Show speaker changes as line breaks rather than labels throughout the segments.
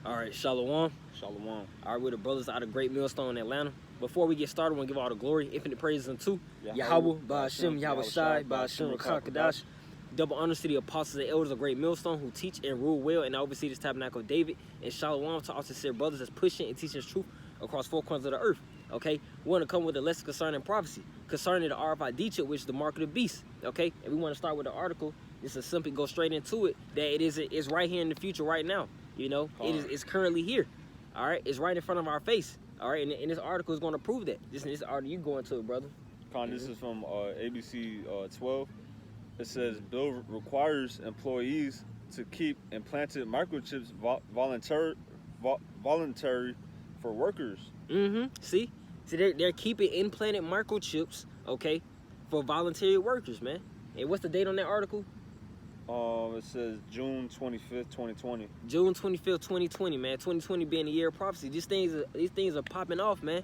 All right, Shalom.
Shalom.
All right, we're the brothers out of Great Millstone, Atlanta. Before we get started, I want to give all the glory, infinite praises unto Yahweh, Ba'ashem, Yahweh Shai, Ba'ashem, Rakakadash. Double honors to the apostles and elders of Great Millstone who teach and rule well and oversee this tabernacle of David. And Shalom to all sincere brothers that's pushing and teaching truth across four corners of the earth. Okay, we want to come with a lesson concerning prophecy, concerning the Rfid chip, which is the mark of the beast. Okay, and we want to start with the article. This is simply go straight into it. That it's right here in the future, right now. You know, it's currently here. All right, it's right in front of our face. All right, and this article is going to prove that. This article, you go into it, brother.
This is from ABC 12. It says bill requires employees to keep implanted microchips voluntary for workers.
See, they're keeping implanted microchips, okay, for voluntary workers, man. And what's the date on that article?
It says June 25th, 2020.
June 25th, 2020, man. 2020 being the year of prophecy. These things are popping off, man.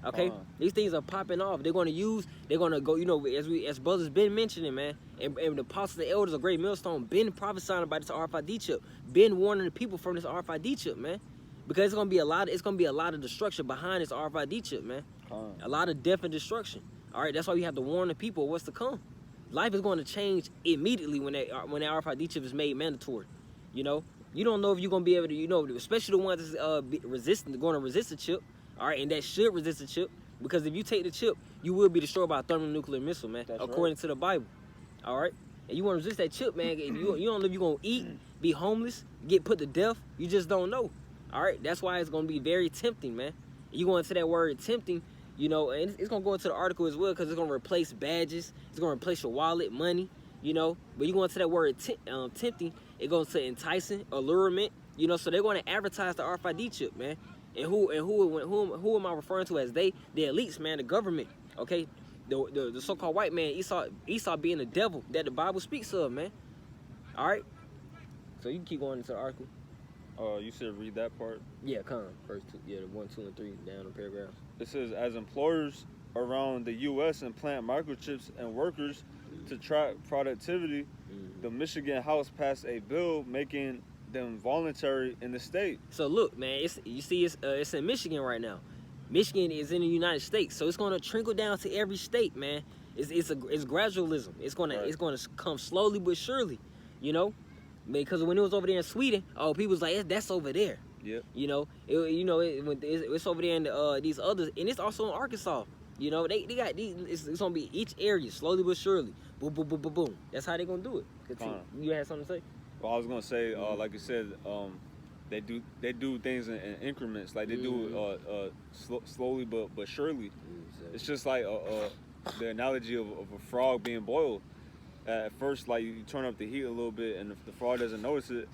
Okay, these things are popping off. They're gonna go. You know, as brothers been mentioning, man, and the apostles and elders of Great Millstone been prophesying about this RFID chip, been warning the people from this RFID chip, man, because it's gonna be a lot of destruction behind this RFID chip, man. A lot of death and destruction. All right, that's why we have to warn the people what's to come. Life is going to change immediately when that RFID chip is made mandatory. You know, you don't know if you're gonna be able to, you know, especially the ones that's going to resist the chip. All right, and that should resist the chip, because if you take the chip, you will be destroyed by a thermonuclear missile, man.
That's
according to the Bible. All right, and you want to resist that chip, man. If you don't know if you're gonna eat, be homeless, get put to death. You just don't know. All right, that's why it's gonna be very tempting, man. You go into that word tempting. You know, and it's going to go into the article as well, because it's going to replace badges. It's going to replace your wallet, money, you know. But you go into that word tempting, it goes to enticing, allurement, you know. So they're going to advertise the RFID chip, man. And who am I referring to as they? The elites, man, the government, okay? The so-called white man, Esau being the devil that the Bible speaks of, man. All right? So you can keep going into the article.
You said read that part?
Yeah, first two, the 1, 2, and 3 down the paragraphs.
It says, as employers around the U.S. implant microchips in workers to track productivity, the Michigan House passed a bill making them voluntary in the state.
So look, man, it's in Michigan right now. Michigan is in the United States, so it's going to trickle down to every state, man. It's gradualism. It's gonna come slowly but surely, you know. Because when it was over there in Sweden, people was like, that's over there.
Yep.
You know, it's over there in these others, and it's also in Arkansas. You know, they got these. It's gonna be each area slowly but surely. Boom, boom, boom, boom, boom. That's how they gonna do it. You had something to say?
Well, I was gonna say, like you said, they do things in increments. Like they do slowly but surely. It's just like the analogy of a frog being boiled. At first, like you turn up the heat a little bit, and the frog doesn't notice it,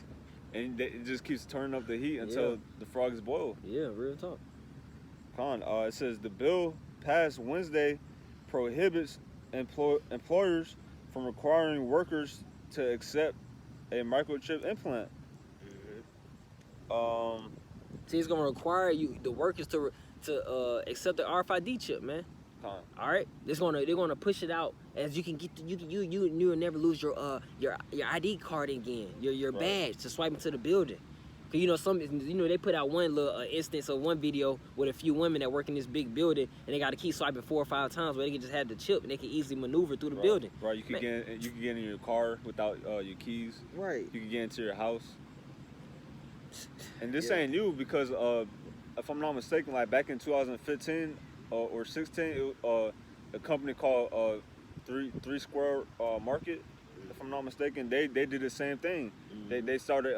and it just keeps turning up the heat until the frog is boiled.
Yeah, real talk.
It says the bill passed Wednesday prohibits employers from requiring workers to accept a microchip implant.
See, it's gonna require the workers to accept the RFID chip, man. All right, they're gonna push it out as you can get you will never lose your ID card again, your badge to swipe into the building. Cause you know they put out one little instance of one video with a few women that work in this big building, and they got to keep swiping 4 or 5 times where they can just have the chip and they can easily maneuver through the building.
Right, you can get in your car without your keys.
Right,
you can get into your house. And this ain't new, because if I'm not mistaken, like back in 2015. Or 16, a company called Three Square Market, if I'm not mistaken, they did the same thing. They started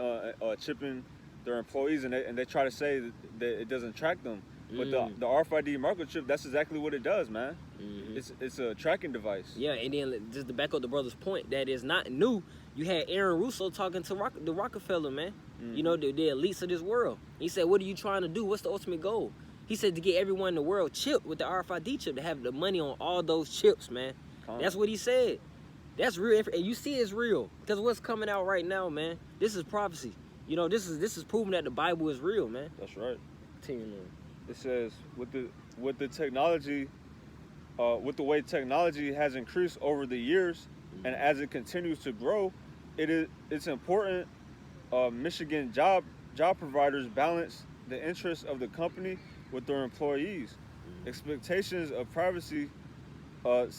chipping their employees, and they try to say that it doesn't track them. But the RFID microchip, that's exactly what it does, man. It's a tracking device.
Yeah, and then just to back up the brother's point, that is not new. You had Aaron Russo talking to the Rockefeller, man. You know, the elites of this world. He said, what are you trying to do? What's the ultimate goal? He said to get everyone in the world chipped with the RFID chip, to have the money on all those chips, man. That's what he said. That's real, and you see it's real, because what's coming out right now, man, this is prophecy. You know, this is proving that the Bible is real, man.
That's right.
Continue on.
It says with the technology, with the way technology has increased over the years, and as it continues to grow, it's important Michigan job job providers balance the interests of the company with their employees. Expectations of privacy. It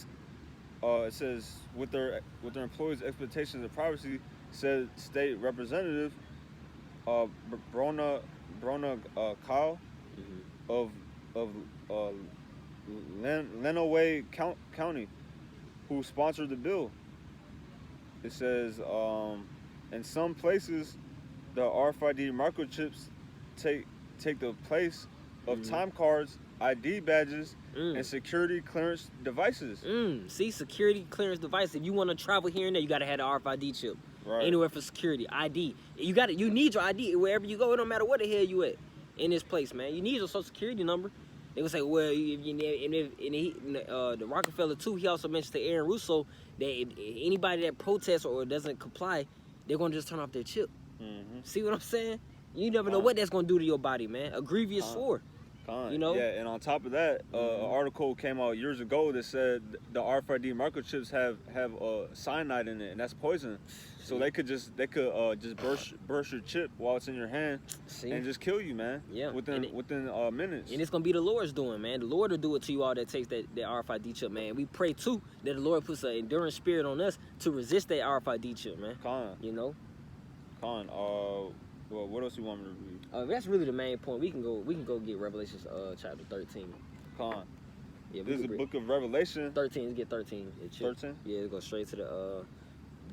says with their employees' expectations of privacy, said State Representative uh, Brona Kyle of of uh, Lenawee County, who sponsored the bill. It says in some places, the RFID microchips take the place of time cards, ID badges, and security clearance devices.
See, security clearance device. If you want to travel here and there, you gotta have the RFID chip.
Right.
Anywhere for security, ID. You need your ID wherever you go. It don't matter where the hell you at in this place, man. You need your social security number. They would say, well, the Rockefeller too. He also mentioned to Aaron Russo that if anybody that protests or doesn't comply, they're gonna just turn off their chip. See what I'm saying? You never know what that's gonna do to your body, man. A grievous sore. You know?
Yeah, and on top of that, an article came out years ago that said the RFID microchips have cyanide in it, and that's poison. So they could just burst your chip while it's in your hand and just kill you, man.
Yeah.
Within minutes.
And it's gonna be the Lord's doing, man. The Lord will do it to you all that takes that RFID chip, man. We pray too that the Lord puts an enduring spirit on us to resist that RFID chip, man. You know?
Well, what else you want me to read?
That's really the main point. We can go get Revelation chapter 13. Yeah,
this is the book of Revelation.
13. Let's get 13.
13?
Yeah, let's go straight to the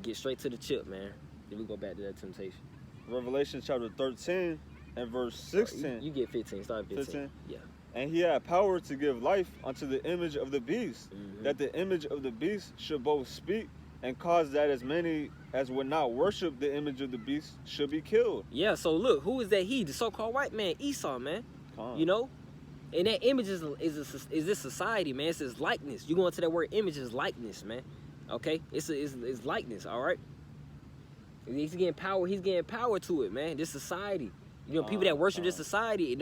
get straight to the chip, man. Then we go back to that temptation.
Revelation chapter 13 and verse 16.
You get 15. Start 15. Yeah.
And he had power to give life unto the image of the beast, that the image of the beast should both speak and cause that as many as would not worship the image of the beast should be killed.
Yeah, so look, who is that he? The so-called white man, Esau, man. You know? And that image is this society, man. It's his likeness. You go into that word image is likeness, man. Okay? It's likeness, all right? He's getting power to it, man. This society. You know, people that worship this society, it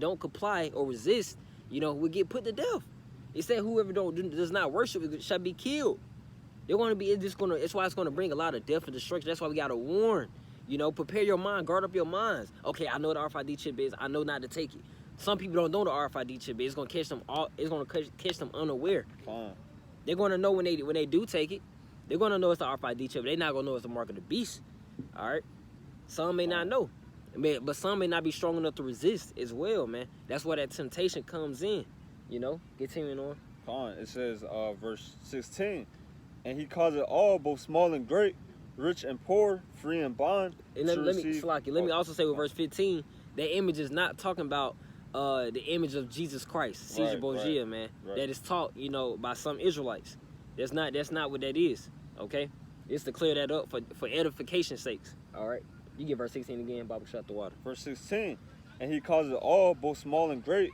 don't comply or resist, you know, will get put to death. It said whoever does not worship it shall be killed. They're gonna be it's why it's gonna bring a lot of death and destruction. That's why we gotta warn. You know, prepare your mind, guard up your minds. Okay, I know what the RFID chip is, I know not to take it. Some people don't know the RFID chip is. It's gonna catch them catch them unaware. They're gonna know when they do take it, they're gonna know it's the RFID chip. They're not gonna know it's the mark of the beast. Alright? Some may not know. But some may not be strong enough to resist as well, man. That's where that temptation comes in. You know? Continuing on.
It says verse 16. And he caused it all, both small and great, rich and poor, free and bond.
And let me also say with verse 15, that image is not talking about the image of Jesus Christ, Caesar Borgia, man. That is taught, you know, by some Israelites. That's not what that is. Okay? It's to clear that up for edification's sakes. Alright? You get verse 16 again, Bible shut the water.
Verse 16. And he caused it all, both small and great,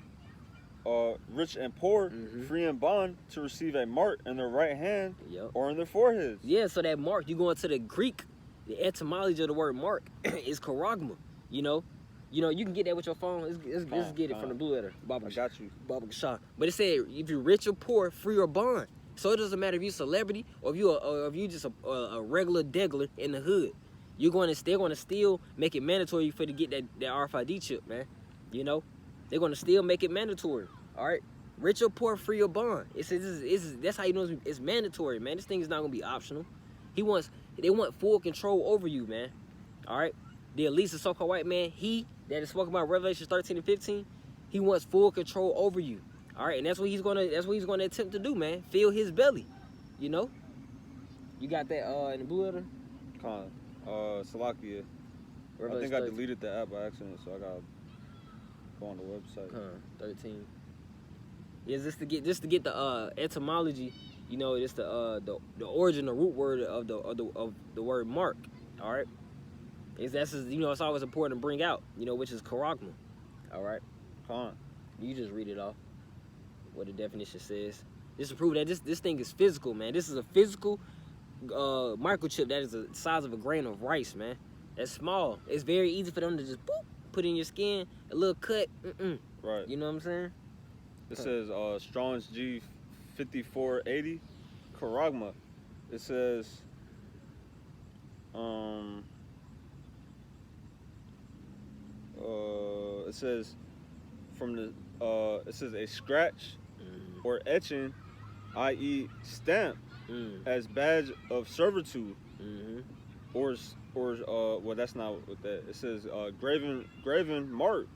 rich and poor, free and bond, to receive a mark in their right hand or in their foreheads.
Yeah, so that mark, you go into the Greek, the etymology of the word mark is charagma. You know, you can get that with your phone. Let's get it from the blue letter.
I got you.
Baba Shah. But it said if you're rich or poor, free or bond. So it doesn't matter if you're a celebrity or if you just a regular degler in the hood. They're going to still make it mandatory for you to get that RFID chip, man. You know, they're going to still make it mandatory. All right, rich or poor, free or bond. That's how you know it's mandatory, man. This thing is not going to be optional. They want full control over you, man. All right, the elite, the so-called white man, he that is spoken about Revelation 13 and 15, he wants full control over you. All right, and that's what he's going to attempt to do, man. Fill his belly. You know, you got that in the blue letter.
Salakia. I think I deleted the app by accident, so I gotta go on the website.
13. Yeah, just to get the etymology, you know, it's the origin, the root word of the word mark. All right, it's always important to bring out, you know, which is charagma. All right, you just read it off what the definition says. Just to prove that this thing is physical, man. This is a physical microchip that is the size of a grain of rice, man. That's small. It's very easy for them to just boop, put in your skin, a little cut.
Right.
You know what I'm saying?
It says Strong's G 5480 charagma. It says says from the it says a scratch or etching, i.e. stamp, as badge of servitude, or well, that's not what that. It says graven mark.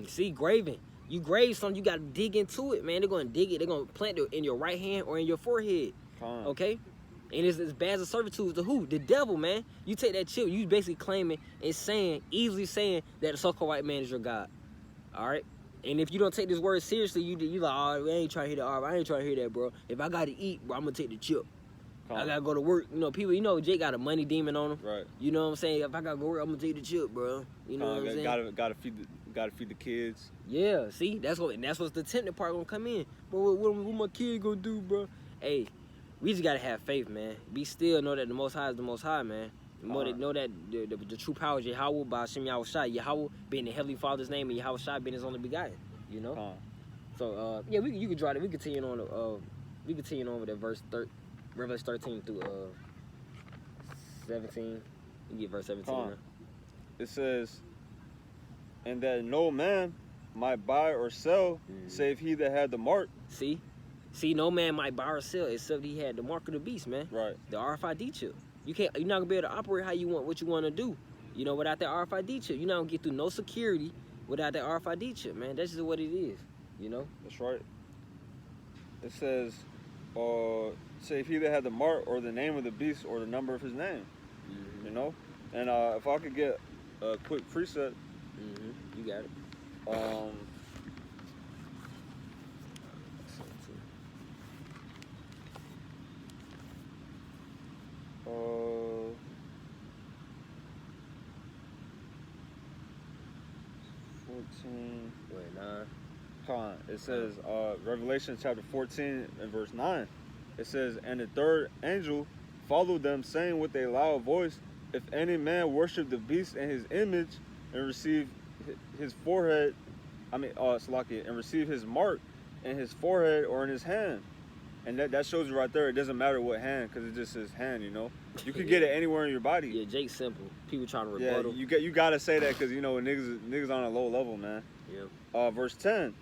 See, graven. You grave something, you gotta dig into it, man. They're gonna dig it. They're gonna plant it in your right hand or in your forehead. Okay. And it's badge of servitude to who? The devil, man. You take that chip, you basically claiming and saying, easily saying that the so-called white man is your God. All right. And if you don't take this word seriously, you like, oh, I ain't trying to hear that. I ain't trying to hear that, bro. If I gotta eat, bro, I'm gonna take the chip. I gotta go to work. You know, people. You know, Jake got a money demon on him.
Right.
You know what I'm saying? If I gotta go to work, I'm gonna take the chip, bro. You know what I'm saying?
Gotta feed the kids.
Yeah. See, that's what's the tempting part gonna come in. But what my kid gonna do, bro? Hey, we just gotta have faith, man. Be still. Know that the Most High is the Most High, man. Know that the true power is Yahweh by Hashem Yahweh. Yahweh being the Heavenly Father's name and Yahweh Shai being His only begotten. You know. So yeah, you can draw that. We continue on. We continue on with that verse Revelation 13 through 17. You get verse 17. Now.
It says, and that no man might buy or sell, save he that had the mark.
See, no man might buy or sell except he had the mark of the beast, man.
Right.
The RFID chip. You're not gonna be able to operate how you want, what you want to do. You know, without that RFID chip, you're not gonna get through no security without that RFID chip, man. That's just what it is. You know.
That's right. It says, save he that had the mark or the name of the beast or the number of his name. You know. And if I could get a quick precept.
You got it.
14.
Wait, 9.
It says Revelation chapter 14 and verse 9. It says, and the third angel followed them, saying with a loud voice, if any man worship the beast and his image and receive his forehead, and receive his mark in his forehead or in his hand. And that shows you right there, it doesn't matter what hand, because it just says hand, you know. You could get it anywhere in your body.
Yeah, Jake's simple. People trying to rebuttal.
Yeah, you gotta say that, because, you know, niggas on a low level, man.
Yeah.
Verse 10,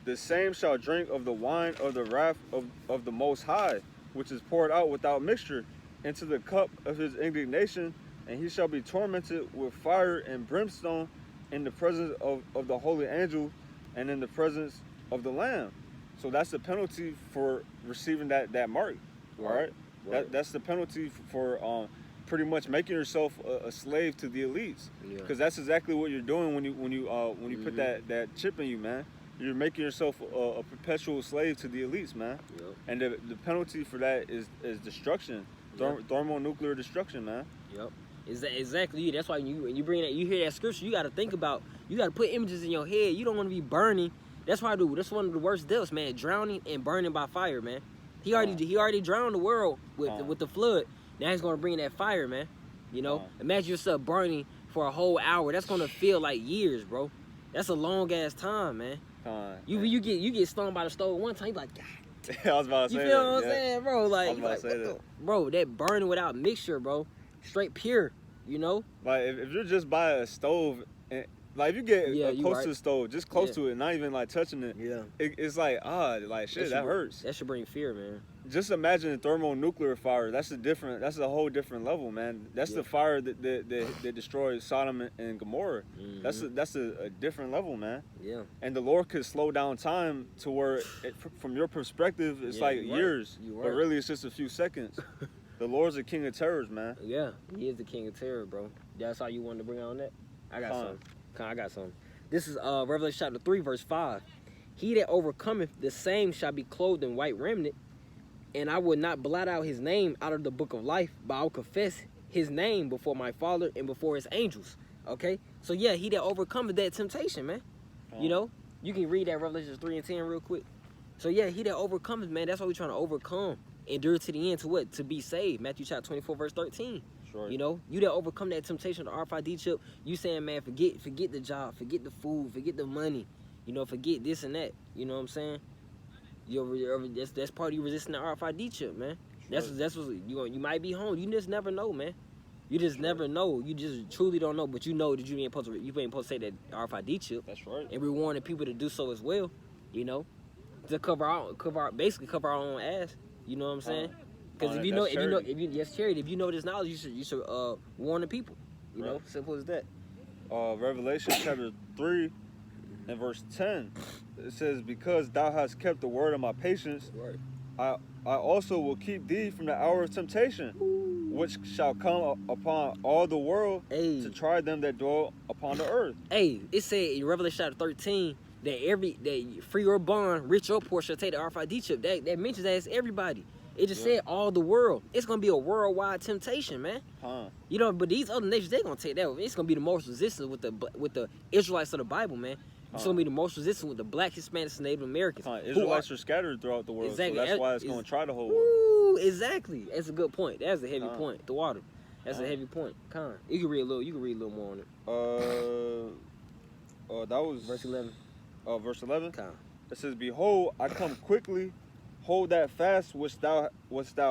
the same shall drink of the wine of the wrath of the Most High, which is poured out without mixture into the cup of his indignation, and he shall be tormented with fire and brimstone in the presence of the holy angel and in the presence of the Lamb. So that's the penalty for receiving that mark. All right? That's the penalty for pretty much making yourself a slave to the elites. Because that's exactly what you're doing when you put that chip in you, man. You're making yourself a perpetual slave to the elites, man. And the penalty for that is destruction, thermonuclear destruction, man.
Exactly. That's why when you bring that, you hear that scripture, you got to think about, you got to put images in your head. You don't want to be burning. That's why that's one of the worst deaths, man. Drowning and burning by fire, man. He already drowned the world with the flood. Now he's gonna bring that fire, man. You know, imagine yourself burning for a whole hour. That's gonna feel like years, bro. That's a long ass time, man. You get stung by the stove one time, you like, God.
I was about to say that.
You feel what I'm saying, bro? Like,
I was about to say that.
Bro, that burning without mixture, bro. Straight pure, you know?
Like, if you're just by a stove, and, like, if you get close to the stove, just close to it, not even, like, touching it, it's like, shit, that hurts.
That should bring fear, man.
Just imagine a thermonuclear fire. That's a whole different level, man. That's the fire that destroyed Sodom and Gomorrah. That's a different level, man.
Yeah.
And the Lord could slow down time to where, from your perspective, it's like years, but really it's just a few seconds. The Lord's the king of terrors, man.
Yeah, he is the king of terror, bro. That's how you wanted to bring on that? I got something. This is Revelation chapter 3, verse 5. He that overcometh, the same shall be clothed in white raiment, and I will not blot out his name out of the book of life, but I will confess his name before my Father and before his angels. Okay? So yeah, he that overcometh that temptation, man. You know? You can read that Revelation 3 and 10 real quick. So yeah, he that overcometh, man, that's what we're trying to overcome. Endure to the end to what? To be saved. Matthew chapter 24, verse 13. Sure. You know, you that overcome that temptation, the RFID chip, you saying, man, forget the job, forget the food, forget the money, you know, forget this and that. You know what I'm saying? That's part of you resisting the RFID chip, man. Sure. That's what you might be home. You just never know, man. You just never know. You just truly don't know. But you know that you ain't supposed to say that RFID chip.
That's right.
And we're warning people to do so as well. You know, to basically cover our own ass. You know what I'm saying? Because if you know, charity. If you know this knowledge, you should warn the people. You know, simple as that.
Revelation chapter 3 and verse 10. It says, "Because thou hast kept the word of my patience, I also will keep thee from the hour of temptation, which shall come upon all the world to try them that dwell upon the earth."
Hey, it said in Revelation chapter 13 that free or bond, rich or poor, shall take the RFID chip. That mentions that it's everybody. It just said all the world. It's gonna be a worldwide temptation, man. You know, but these other nations, they gonna take that. It's gonna be the most resistant with the Israelites of the Bible, man. It's gonna be the most resistant with the Black, Hispanics, and Native Americans.
Israelites are scattered throughout the world, so that's why it's gonna try the whole world.
Ooh, exactly. That's a good point. That's a heavy point. The water. That's a heavy point. You can read a little more on it.
That was
verse 11.
Verse 11. It says, "Behold, I come quickly. Hold that fast which thou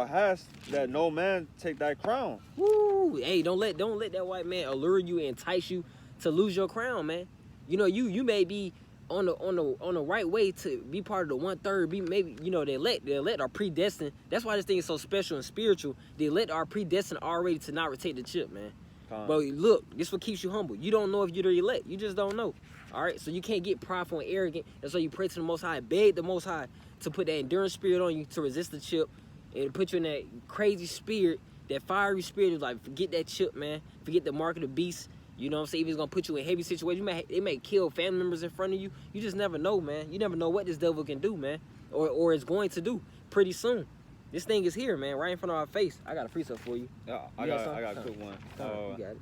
hast, that no man take thy crown."
Woo! Hey, don't let that white man allure you and entice you to lose your crown, man. You know, you may be on the right way to be part of the 1/3. Be maybe, you know, the elect are predestined. That's why this thing is so special and spiritual. The elect are predestined already to not retake the chip, man. But look, this is what keeps you humble. You don't know if you're the elect. You just don't know. All right, so you can't get prideful and arrogant. That's why you pray to the Most High, beg the Most High to put that endurance spirit on you to resist the chip, and put you in that crazy spirit, that fiery spirit of like, forget that chip, man. Forget the mark of the beast. You know what I'm saying? If it's gonna put you in heavy situations, it may kill family members in front of you. You just never know, man. You never know what this devil can do, man, or is going to do pretty soon. This thing is here, man, right in front of our face. I got a precept for you.
Yeah, I got a quick one.
You got it.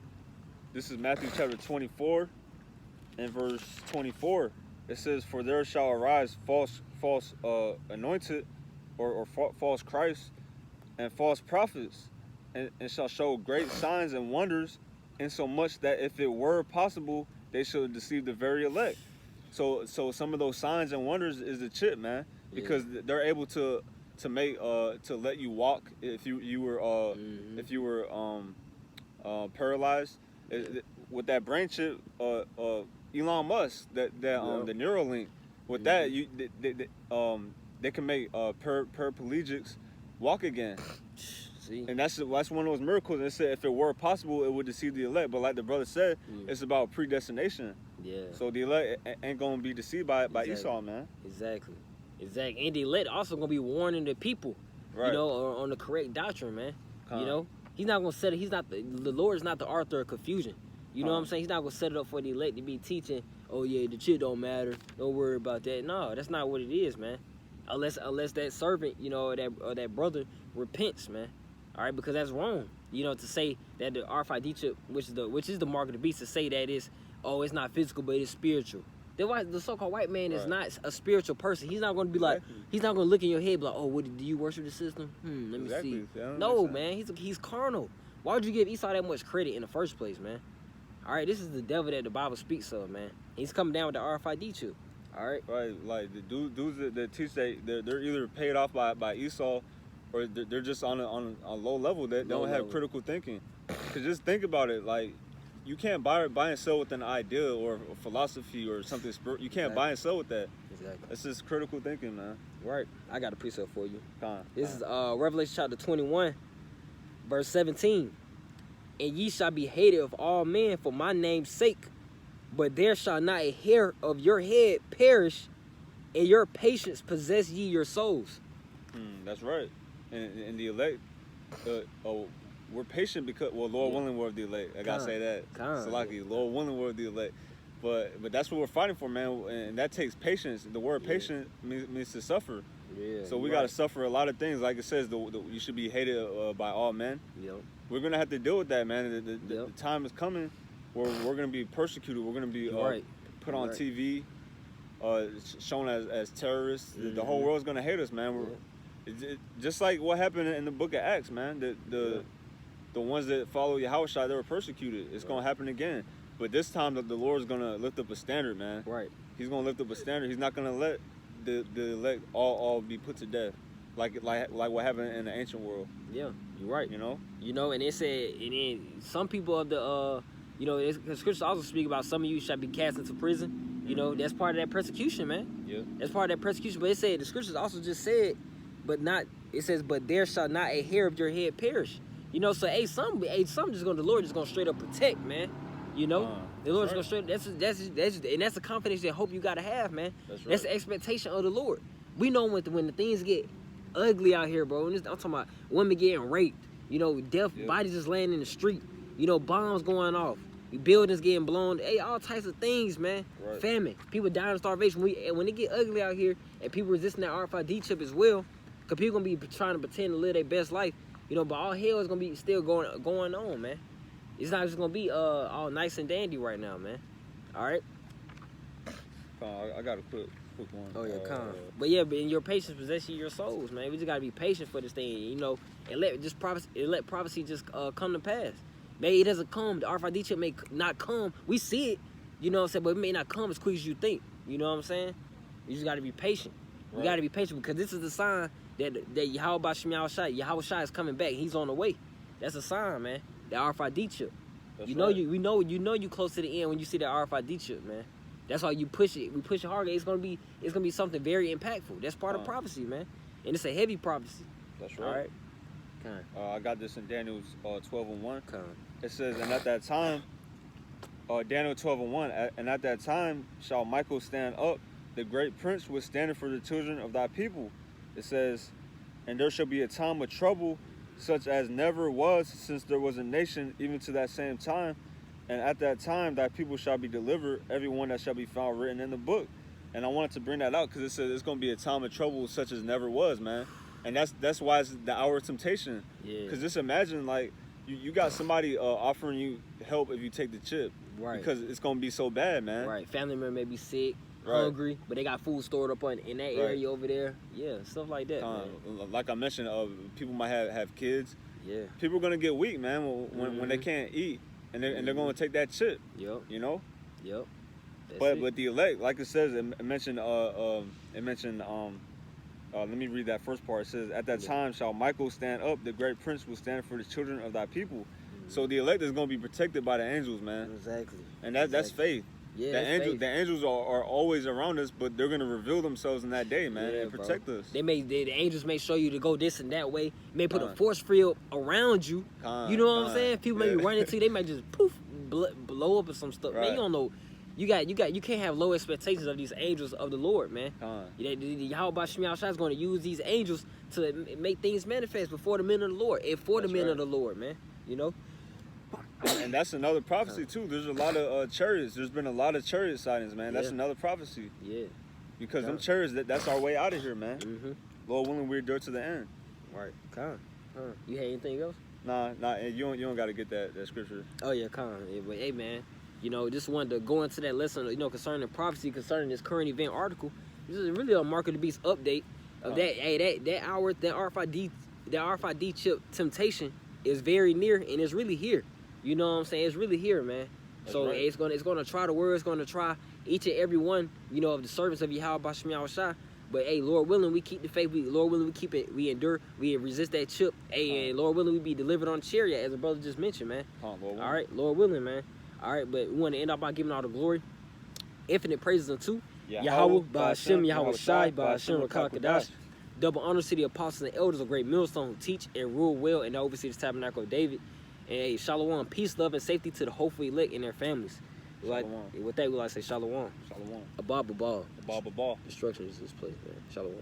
This is Matthew chapter 24 and verse 24. It says, "For there shall arise false anointed or false Christ and false prophets, and shall show great signs and wonders, insomuch that if it were possible, they should deceive the very elect." So some of those signs and wonders is the chip, man, because they're able to make to let you walk if you were paralyzed. With that brain chip, Elon Musk, the Neuralink, with that they can make paraplegics walk again. See? And that's one of those miracles. And it said if it were possible, it would deceive the elect. But like the brother said, it's about predestination. Yeah. So the elect ain't gonna be deceived by Esau, man.
Exactly. And the elect also gonna be warning the people, you know, on the correct doctrine, man. You know, he's not gonna set it. The Lord is not the author of confusion. You know what I'm saying? He's not gonna set it up for the elect to be teaching, oh yeah, the shit don't matter. Don't worry about that. No, that's not what it is, man. Unless that servant, you know, or that brother repents, man. All right, because that's wrong. You know, to say that the RFID chip, which is the mark of the beast, to say that it's not physical, but it's spiritual. The so-called white man is not a spiritual person. He's not going to be like, he's not going to look in your head like, oh, do you worship the system? Let me see. No, man, he's carnal. Why would you give Esau that much credit in the first place, man? All right, this is the devil that the Bible speaks of, man. He's coming down with the RFID chip. All right. Right,
like the dudes that teach they're either paid off by Esau, or they're just on a low level that don't have critical thinking. Cause just think about it, like you can't buy and sell with an idea or a philosophy or something spiritual. You can't buy and sell with that. Exactly. That's just critical thinking, man.
Right. I got a precept for you. This is Revelation chapter 21, verse 17. "And ye shall be hated of all men for my name's sake, but there shall not a hair of your head perish, and your patience possess ye your souls."
That's right. And the elect, we're patient because, Lord willing, we're of the elect. I gotta say that. Salaki, Lord willing, we're of the elect. But that's what we're fighting for, man. And that takes patience. The word patient means to suffer. Yeah. So we gotta suffer a lot of things. Like it says, you should be hated by all men. Yep. We're gonna have to deal with that, man. The time is coming where we're gonna be persecuted. We're gonna be put on TV, shown as terrorists. The whole world's gonna hate us, man. Just like what happened in the book of Acts, man. The ones that follow Yahushua, they were persecuted. It's gonna happen again. But this time, the Lord's gonna lift up a standard, man. Right. He's gonna lift up a standard. He's not gonna let the elect all be put to death. like what happened in the ancient world.
Yeah, you're right.
You know.
You know, and it said, and then some people of the you know, the scriptures also speak about some of you shall be cast into prison. You know, that's part of that persecution, man.
Yeah.
That's part of that persecution. But it said, the scriptures also just said, but not, it says, but there shall not a hair of your head perish. You know, so some just gonna, the Lord just gonna straight up protect, man. You know, the Lord's gonna straight. That's the confidence and hope you gotta have, man.
That's right.
That's the expectation of the Lord. We know when the things get ugly out here, bro. I'm talking about women getting raped. You know, bodies just laying in the street. You know, bombs going off. Buildings getting blown. Hey, all types of things, man.
Right.
Famine. People dying of starvation. When it get ugly out here, and people resisting that Rfid chip as well, because people gonna be trying to pretend to live their best life. You know, but all hell is gonna be still going on, man. It's not just gonna be all nice and dandy right now, man. All right.
I got a quick one.
Oh yeah, but in your patience possession your souls, man. We just gotta be patient for this thing, you know, and let prophecy just come to pass. Maybe it doesn't come. The Rfid chip may not come. We see it, you know what I'm saying, but it may not come as quick as you think. You know what I'm saying? You just gotta be patient. Right. You gotta be patient because this is the sign that Yahweh Shai is coming back. He's on the way. That's a sign, man. The Rfid chip.
That's
you know
right.
you know you close to the end when you see the Rfid chip, man. That's why you push it. We push it harder. It's gonna be something very impactful. That's part of prophecy, man. And it's a heavy prophecy.
That's right.
All right.
I got this in Daniel 12:1. It says, and at that time, Daniel 12:1, and at that time shall Michael stand up, the great prince was standing for the children of thy people. It says, and there shall be a time of trouble, such as never was since there was a nation, even to that same time. And at that time, thy people shall be delivered, everyone that shall be found written in the book. And I wanted to bring that out because it says it's going to be a time of trouble such as never was, man. And that's why it's the hour of temptation.
Yeah.
Because just imagine, like, you got somebody offering you help if you take the chip.
Right.
Because it's going to be so bad, man.
Right. Family member may be sick, hungry, but they got food stored up in that area over there. Yeah, stuff like that, man.
Like I mentioned, people might have kids.
Yeah.
People are going to get weak, man, when they can't eat. And they're going to take that chip.
Yep.
You know?
Yep.
But the elect, like it says, it mentioned let me read that first part. It says, at that time shall Michael stand up, the great prince will stand for the children of thy people. So the elect is going to be protected by the angels, man.
Exactly.
And that's faith.
Yeah,
the angels are always around us, but they're going to reveal themselves in that day, man, and protect us.
The angels may show you to go this and that way. May put a force field around you. You know what I'm saying? People may be running to you. They might just poof, blow up or some stuff. Man, you don't know. You can't have low expectations of these angels of the Lord, man. Yahweh Shai is going to use these angels to make things manifest before the men of the Lord and for the men of the Lord, man. You know.
And that's another prophecy too. There's a lot of chariots. There's been a lot of chariot sightings, man. That's another prophecy.
Yeah.
Because them chariots, that's our way out of here, man. Lord willing, we're there to the end.
Right. You had anything else?
Nah. You don't got to get that scripture.
Oh yeah, yeah, but hey, man. You know, just wanted to go into that lesson, you know, concerning prophecy, concerning this current event article. This is really a Mark of the Beast update of that. Hey, that hour, that Rfid chip temptation is very near, and it's really here. You know what I'm saying? It's really here, man. So it's gonna try the word. It's gonna try each and every one, you know, of the servants of Yahweh Shai. But hey, Lord willing, we keep the faith. Lord willing, we keep it. We endure. We resist that chip. Hey, and Lord willing, we be delivered on the chariot, as the brother just mentioned, man. All right, Lord willing, man. All right, but we want to end up by giving all the glory, infinite praises unto Yahweh, by Hashem, Yahweh Shai, by Hashem, Rakakadash. Double honors to the apostles and elders of Great Millstone who teach and rule well and oversee the tabernacle of David. And hey, shalom, peace, love, and safety to the hopeful elect and their families. With that, we like to say shalom.
Shalom.
Abba,
Abba.
destruction is this place, man. Shalom.